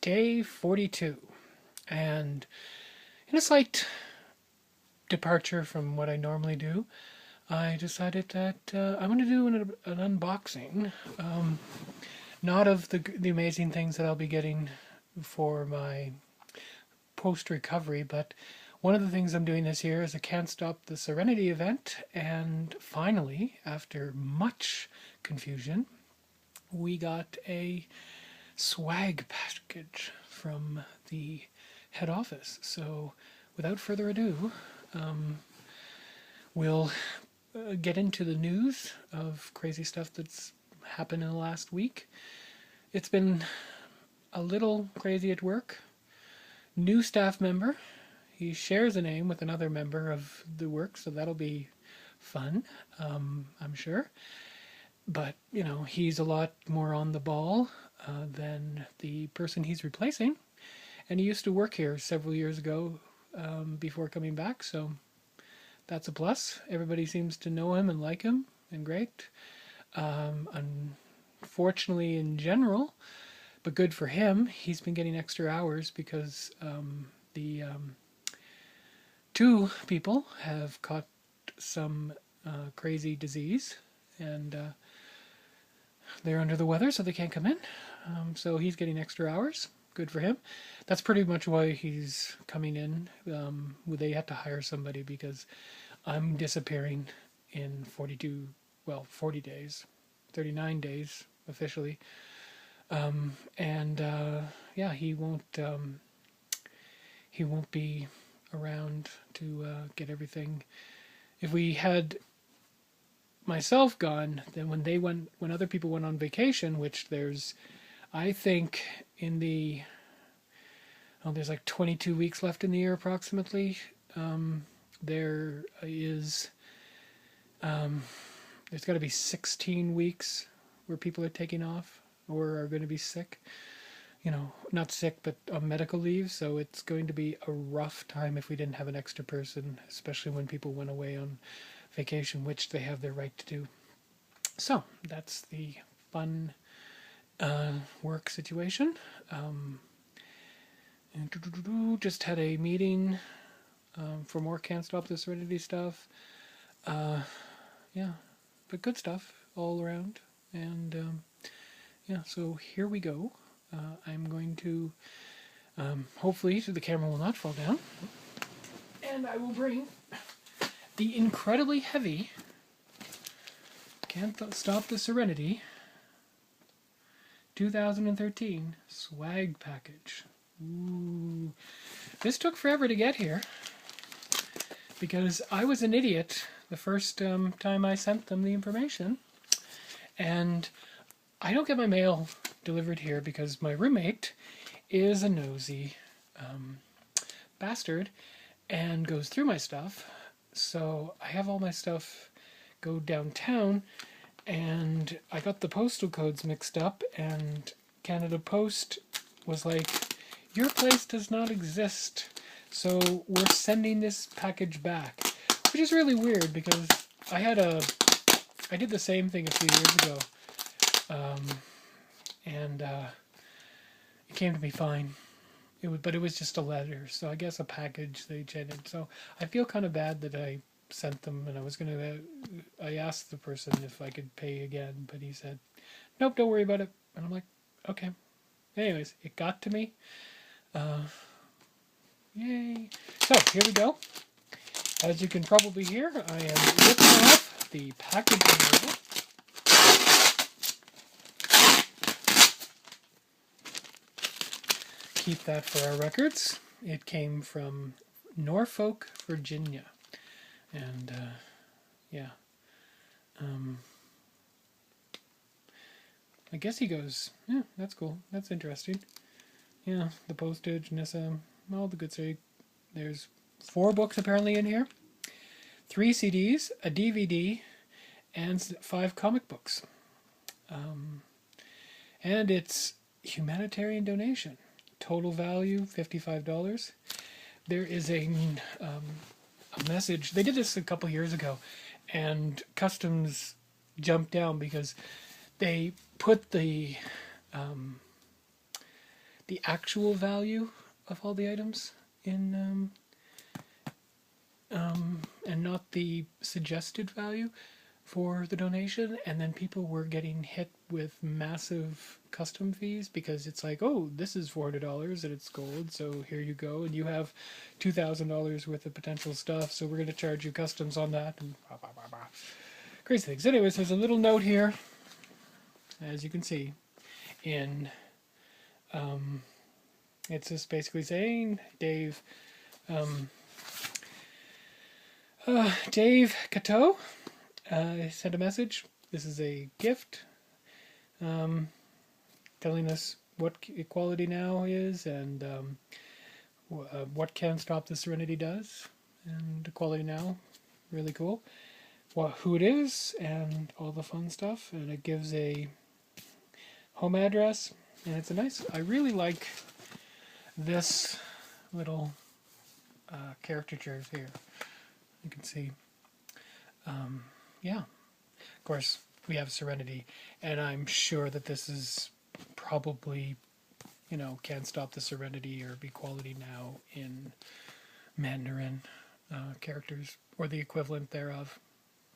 Day 42, and in a slight departure from what I normally do, I decided that I'm going to do an unboxing, not of the amazing things that I'll be getting for my post-recovery, but one of the things I'm doing this year is a Can't Stop the Serenity event, and finally, after much confusion, we got a swag package from the head office. So without further ado, we'll get into the news of crazy stuff that's happened in the last week. It's been a little crazy at work. New staff member. He shares a name with another member of the work, so that'll be fun, I'm sure. But, you know, he's a lot more on the ball than the person he's replacing. And he used to work here several years ago before coming back, so that's a plus. Everybody seems to know him and like him, and great. Unfortunately, in general, but good for him, he's been getting extra hours because the two people have caught some crazy disease, and they're under the weather, so they can't come in. So he's getting extra hours. Good for him. That's pretty much why he's coming in. They had to hire somebody because I'm disappearing in 40 days, 39 days officially. Yeah, he won't be around to get everything. If we had myself gone, then when other people went on vacation, which there's, I think there's like 22 weeks left in the year approximately. There's got to be 16 weeks where people are taking off or are going to be sick. You know, not sick, but on medical leave. So it's going to be a rough time if we didn't have an extra person, especially when people went away on vacation, which they have their right to do. So that's the fun work situation. Just had a meeting for more Can't Stop the Serenity stuff. Yeah, but good stuff all around. And yeah, so here we go. I'm going to, hopefully the camera will not fall down. And I will bring the incredibly heavy Can't Stop the Serenity 2013 swag package. Ooh. This took forever to get here because I was an idiot the first time I sent them the information. And I don't get my mail delivered here because my roommate is a nosy bastard and goes through my stuff. So I have all my stuff go downtown, and I got the postal codes mixed up, and Canada Post was like, your place does not exist, so we're sending this package back, which is really weird because I did the same thing a few years ago. And it came to be fine. But it was just a letter, so I guess a package they sent. So I feel kind of bad that I sent them, and I asked the person if I could pay again, but he said, nope, don't worry about it. And I'm like, okay. Anyways, it got to me. Yay. So here we go. As you can probably hear, I am ripping off the packaging label. Keep that for our records. It came from Norfolk, Virginia. And, yeah. I guess he goes, yeah, that's cool. That's interesting. Yeah, the postage, NISA, all the good stuff. There's 4 books apparently in here. 3 CDs, a DVD, and 5 comic books. And it's humanitarian donation. Total value, $55. There is a message. They did this a couple years ago, and Customs jumped down because they put the the actual value of all the items in and not the suggested value for the donation, and then people were getting hit with massive custom fees because it's like, oh, this is $400 and it's gold, so here you go, and you have $2,000 worth of potential stuff, so we're going to charge you customs on that, and blah, blah, blah, blah. Crazy things. Anyways, there's a little note here, as you can see, in it's just basically saying, Dave Cateau sent a message. This is a gift telling us what Equality Now is and what Can't Stop the Serenity does. And Equality Now, really cool. Who it is and all the fun stuff. And it gives a home address. And it's a nice, I really like this little caricature here. You can see. Yeah. Of course, we have Serenity, and I'm sure that this is probably, Can't Stop the Serenity or Equality Now in Mandarin characters, or the equivalent thereof.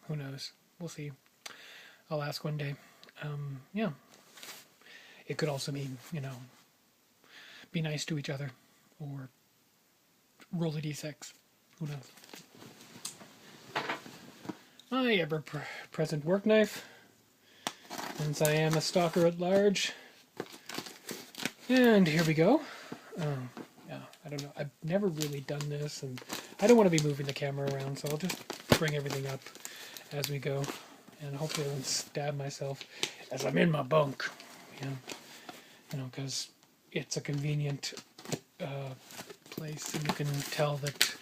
Who knows? We'll see. I'll ask one day. Yeah. It could also mean, be nice to each other, or roll a d6. Who knows? My ever-present work knife, since I am a stalker at large. And here we go. Yeah, I don't know. I've never really done this, and I don't want to be moving the camera around, so I'll just bring everything up as we go, and hopefully I won't stab myself as I'm in my bunk. Because it's a convenient place, and you can tell that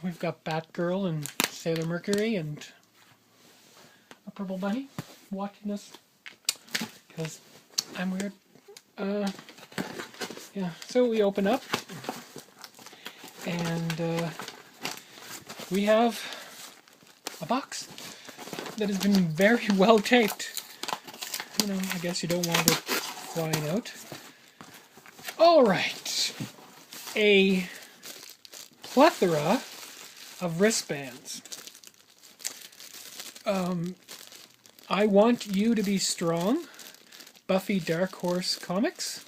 we've got Batgirl and Sailor Mercury and a purple bunny watching us because I'm weird. Yeah, so we open up and we have a box that has been very well taped. I guess you don't want it flying out. All right, a plethora of wristbands. I Want You to Be Strong, Buffy Dark Horse Comics.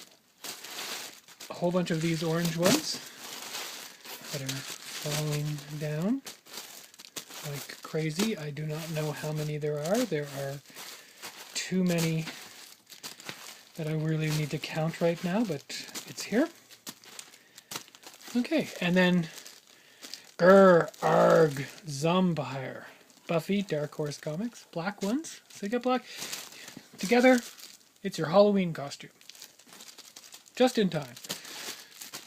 A whole bunch of these orange ones that are falling down like crazy. I do not know how many there are. There are too many that I really need to count right now, but it's here. Okay, and then Arg, Zombire, Buffy, Dark Horse Comics, black ones. So they got black. Together, it's your Halloween costume. Just in time.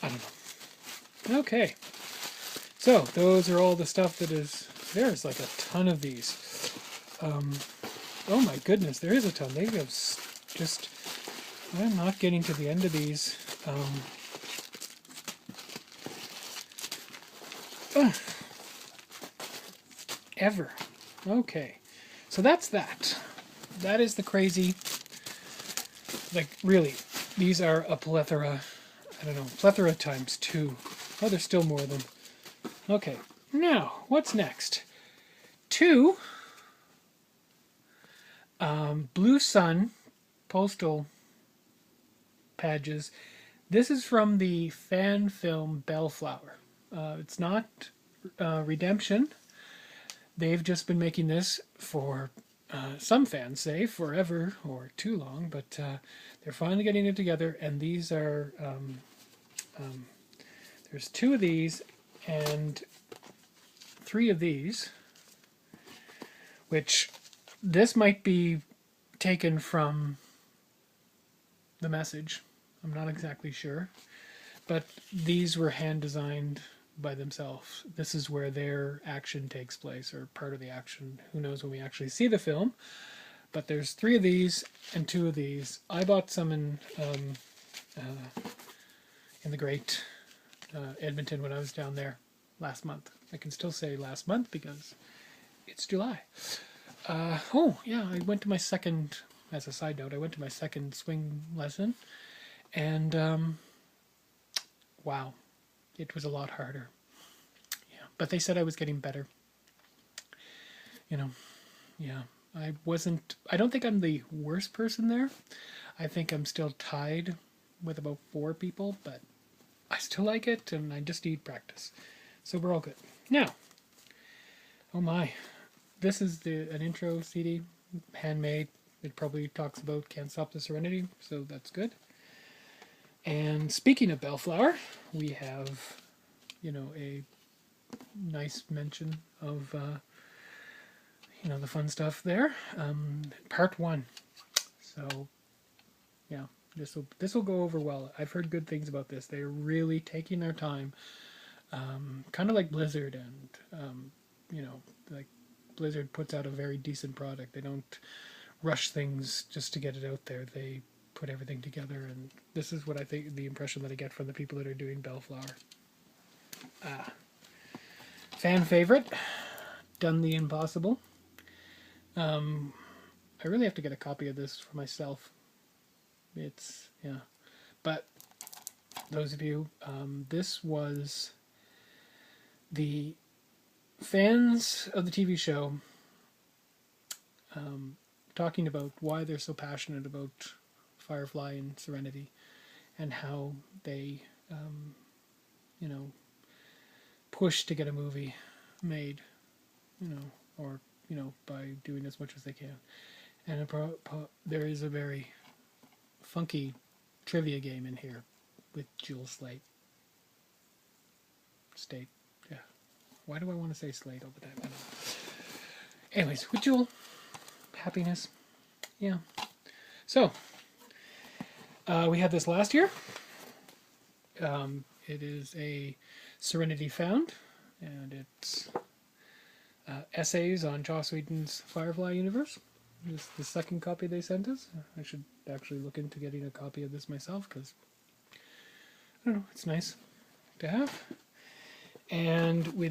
I don't know. Okay. So, those are all the stuff that is... There's like a ton of these. Oh my goodness, there is a ton. They have just... I'm not getting to the end of these. Ever. Okay. So that's that. That is the crazy... Like, really, these are a plethora. I don't know, plethora times 2. Oh, there's still more of them. Okay. Now, what's next? 2 Blue Sun postal badges. This is from the fan film Bellflower. It's not Redemption. They've just been making this for, some fans say, forever or too long, but they're finally getting it together, and these are, there's 2 of these and 3 of these, which this might be taken from the message. I'm not exactly sure, but these were hand designed by themselves. This is where their action takes place, or part of the action. Who knows when we actually see the film, but there's 3 of these and 2 of these. I bought some in the great Edmonton when I was down there last month. I can still say last month because it's July. Oh yeah, I went to my second, as a side note, I went to my second swing lesson, And wow, it was a lot harder. Yeah, but they said I was getting better. You know, yeah. I wasn't. I don't think I'm the worst person there. I think I'm still tied with about 4 people, but I still like it, and I just need practice. So we're all good. Now, oh my, this is an intro CD, handmade. It probably talks about Can't Stop the Serenity, so that's good. And speaking of Bellflower, we have, a nice mention of, the fun stuff there. Part 1. So, yeah, this will go over well. I've heard good things about this. They're really taking their time, kind of like Blizzard, and like Blizzard puts out a very decent product. They don't rush things just to get it out there. They put everything together, and this is what I think the impression that I get from the people that are doing Bellflower. Fan favorite, Done the Impossible. I really have to get a copy of this for myself. It's, yeah. But those of you, this was the fans of the TV show talking about why they're so passionate about Firefly and Serenity, and how they, push to get a movie made, or by doing as much as they can. And there is a very funky trivia game in here with Jewel Slate. State, yeah. Why do I want to say Slate all the time? I don't know. Anyways, with Jewel, happiness, yeah. So, we had this last year. It is a Serenity Found, and it's essays on Joss Whedon's Firefly universe. This is the second copy they sent us. I should actually look into getting a copy of this myself, because, I don't know, it's nice to have. And we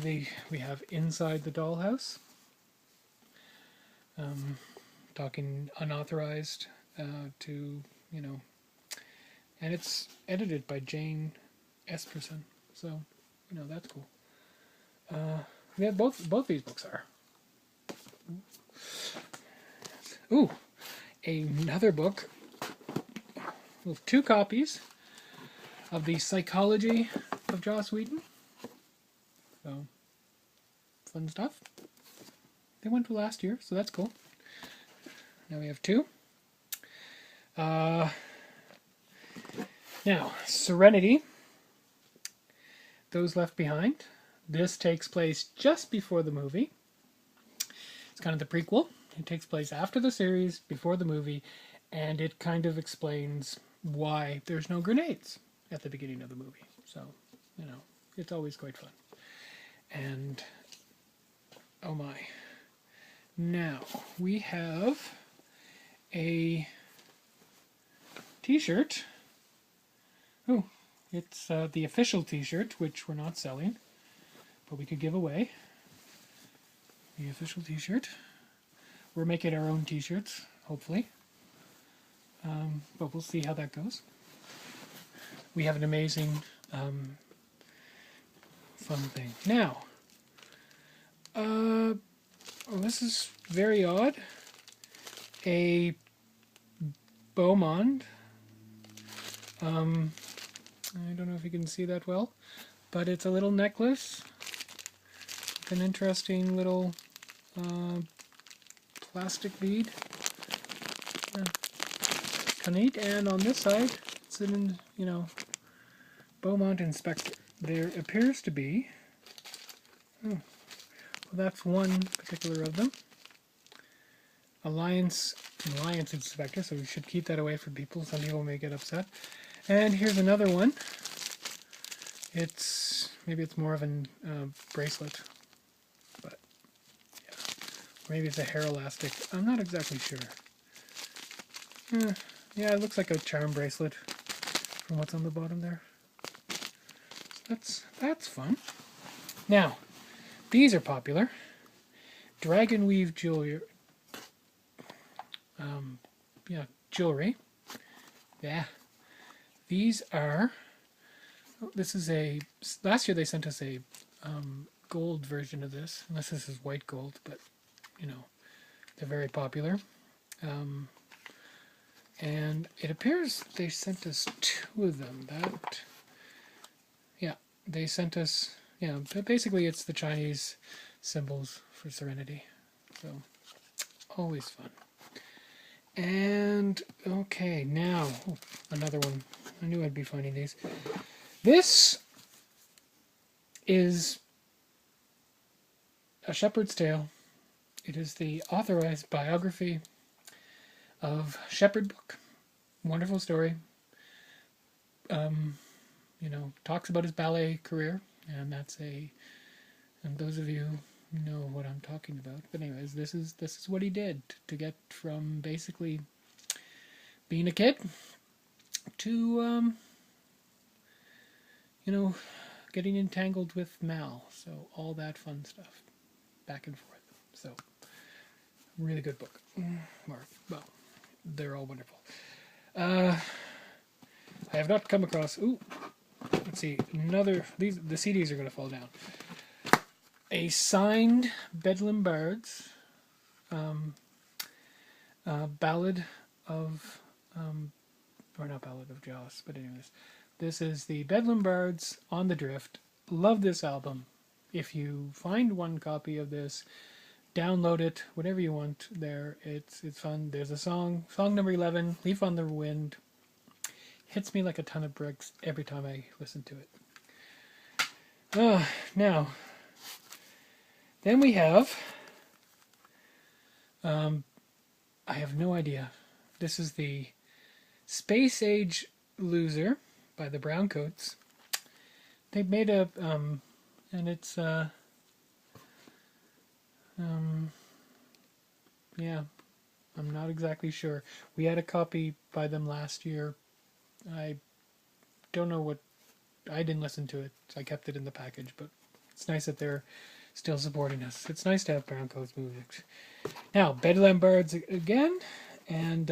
have Inside the Dollhouse, talking unauthorized to, and it's edited by Jane Esperson, so, that's cool. Yeah, both these books are. Ooh, another book with 2 copies of the Psychology of Joss Whedon. So, fun stuff. They went to last year, so that's cool. Now we have 2. Now, Serenity, Those Left Behind. This takes place just before the movie. It's kind of the prequel. It takes place after the series, before the movie, and it kind of explains why there's no grenades at the beginning of the movie. So, it's always quite fun. And, oh my. Now, we have a t-shirt. Oh, it's the official t-shirt, which we're not selling, but we could give away. The official t-shirt. We're making our own t-shirts, hopefully. But we'll see how that goes. We have an amazing fun thing. Now, this is very odd. A Beaumont. I don't know if you can see that well, but it's a little necklace with an interesting little plastic bead. Yeah. Kind of neat. And on this side, it's an, Beaumont Inspector. There appears to be, well, that's one particular of them. Alliance Inspector, so we should keep that away from people. Some people may get upset. And here's another one. Maybe it's more of a bracelet, but yeah. Maybe it's a hair elastic. I'm not exactly sure. Yeah, it looks like a charm bracelet from what's on the bottom there. So that's fun. Now, these are popular. Dragon weave jewelry. Jewelry. Yeah. These are, this is a, last year they sent us a gold version of this, unless this is white gold, but you know, they're very popular. And it appears they sent us 2 of them. Yeah, they sent us, yeah, but basically it's the Chinese symbols for serenity. So, always fun. And, okay, now, another one. I knew I'd be finding these. This is A Shepherd's Tale. It is the authorized biography of Shepherd Book. Wonderful story. You know, talks about his ballet career, and and those of you who know what I'm talking about. But anyways, this is what he did to get from basically being a kid to you know, getting entangled with Mal. So all that fun stuff, back and forth. So really good book. Well, they're all wonderful. I have not come across. Ooh, let's see. The CDs are going to fall down. A signed Bedlam Bards ballad of, or not ballad of Joss, but anyways, this is the Bedlam Bards on the Drift. Love this album. If you find one copy of this, download it, whatever you want there. It's fun. There's a song number 11, Leaf on the Wind. Hits me like a ton of bricks every time I listen to it. Now, then we have, I have no idea. This is the Space Age Loser by the Browncoats. They made a, and it's, yeah, I'm not exactly sure. We had a copy by them last year. I don't know what, I didn't listen to it, so I kept it in the package, but it's nice that they're still supporting us. It's nice to have Browncoats music. Now, Bedlam Bards again, and,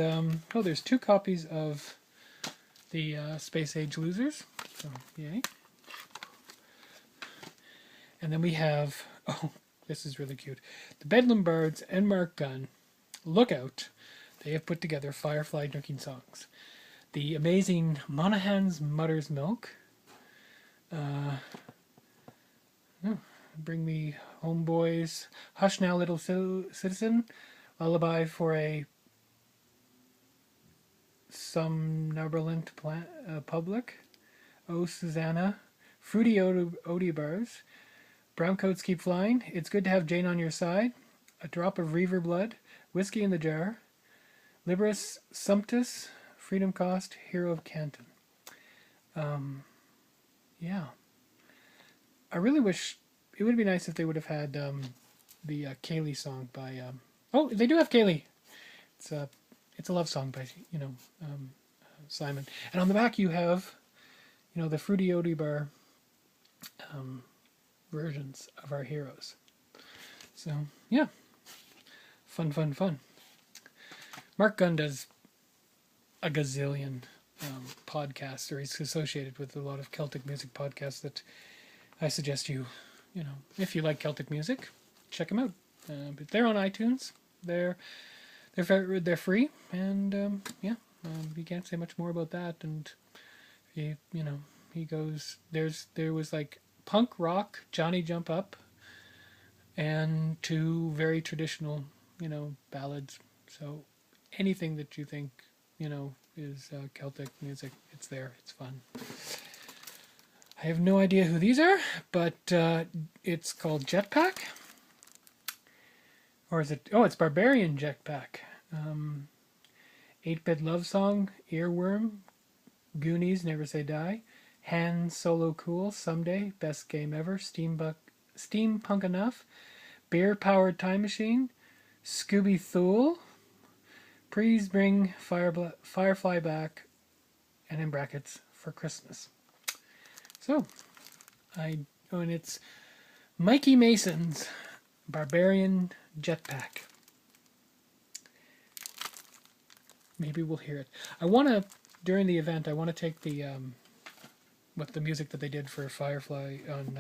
oh, there's 2 copies of the Space Age Losers, so yay. And then we have, oh, this is really cute. The Bedlam Bards and Mark Gunn, look out, they have put together Firefly Drinking Songs. The amazing Monahan's Mother's Milk. Bring Me Home Boys. Hush Now Little Citizen. Lullaby for a Somnambulent Public. Oh Susanna. Fruity Odie Bars. Browncoats Keep Flying. It's Good to Have Jane on Your Side. A Drop of Reaver Blood. Whiskey in the Jar. Liberus Sumptus. Freedom Cost. Hero of Canton. Yeah. I really wish, it would be nice if they would have had the Kaylee song by, oh, they do have Kaylee. It's a love song by, Simon. And on the back you have, the Fruity Odie Bar versions of our heroes. So, yeah. Fun, fun, fun. Mark Gunn does a gazillion podcasts, or he's associated with a lot of Celtic music podcasts that I suggest you, if you like Celtic music, check them out. But they're on iTunes. They're free, and yeah, you can't say much more about that. And he goes, there was like punk rock, Johnny Jump Up, and 2 very traditional, ballads. So anything that you think, is Celtic music, it's there. It's fun. I have no idea who these are, but it's called Jetpack. Or is it? Oh, it's Barbarian Jetpack. 8-Bit Love Song, Earworm, Goonies, Never Say Die, Han Solo Cool, Someday, Best Game Ever, Steampunk Enough, Beer Powered Time Machine, Scooby Thule, Please Bring Firefly Back, and in brackets, For Christmas. So, and it's Mikey Mason's Barbarian Jetpack. Maybe we'll hear it. I want to during the event, I want to take the with the music that they did for Firefly on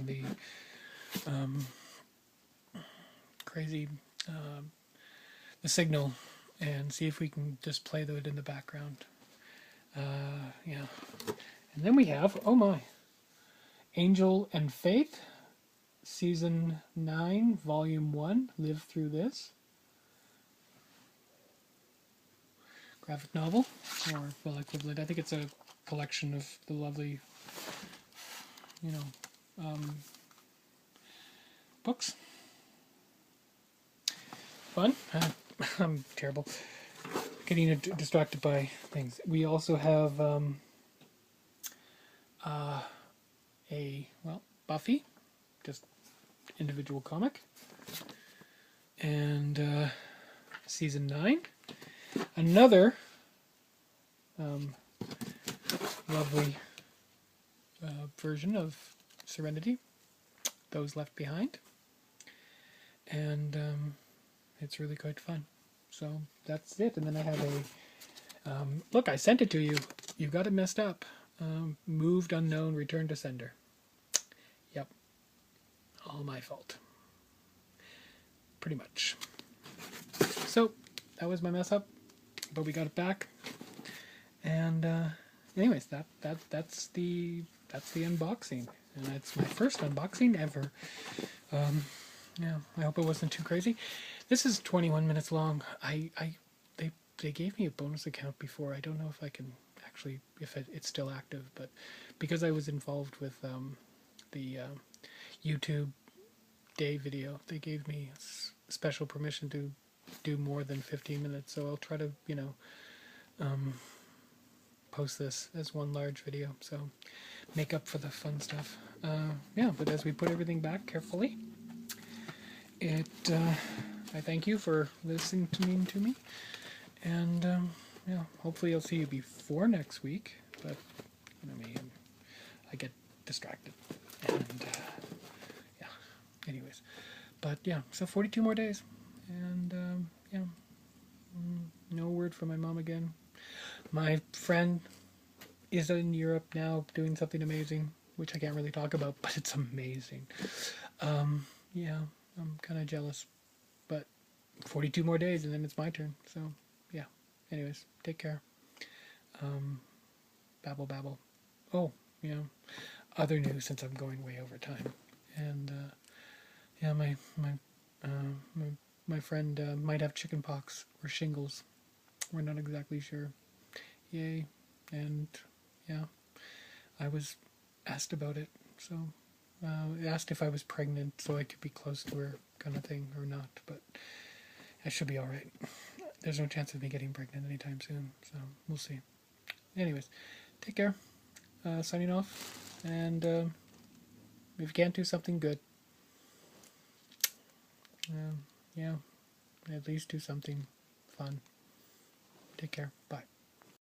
the crazy the signal, and see if we can just play that in the background. Yeah, and then we have, oh my, Angel and Faith, Season 9, Volume 1, Live Through This. Graphic novel, or well, equivalent. I think it's a collection of the lovely, you know, books. Fun. I'm terrible. Getting distracted by things. We also have Buffy, just individual comic, and Season 9. Another lovely version of Serenity, Those Left Behind, and it's really quite fun. So that's it. And then I have a look. I sent it to you. You got it messed up. Moved unknown. Return to sender. Yep. All my fault. Pretty much. So that was my mess up, but we got it back. And anyways, that's the unboxing, and it's my first unboxing ever. Yeah, I hope it wasn't too crazy. This is 21 minutes long. They gave me a bonus account before. I don't know if I can actually, if it's still active, but because I was involved with the YouTube day video, they gave me special permission to do more than 15 minutes. So I'll try to, post this as one large video. So make up for the fun stuff. Yeah, but as we put everything back carefully, I thank you for listening to me, and yeah, hopefully I'll see you before next week. But you know me, I get distracted, and yeah. Anyways, but yeah, so 42 more days, and yeah, no word from my mom again. My friend is in Europe now doing something amazing, which I can't really talk about, but it's amazing. Yeah, I'm kind of jealous, but 42 more days and then it's my turn. So yeah, anyways, take care. Babble babble. Oh, other news, since I'm going way over time, and yeah, my friend might have chicken pox or shingles. We're not exactly sure. Yay. And yeah, I was asked about it, so asked if I was pregnant so I could be close to her, kind of thing, or not, but I should be alright. There's no chance of me getting pregnant anytime soon, so we'll see. Anyways, take care. Signing off, and if you can't do something good, yeah, at least do something fun. Take care. Bye.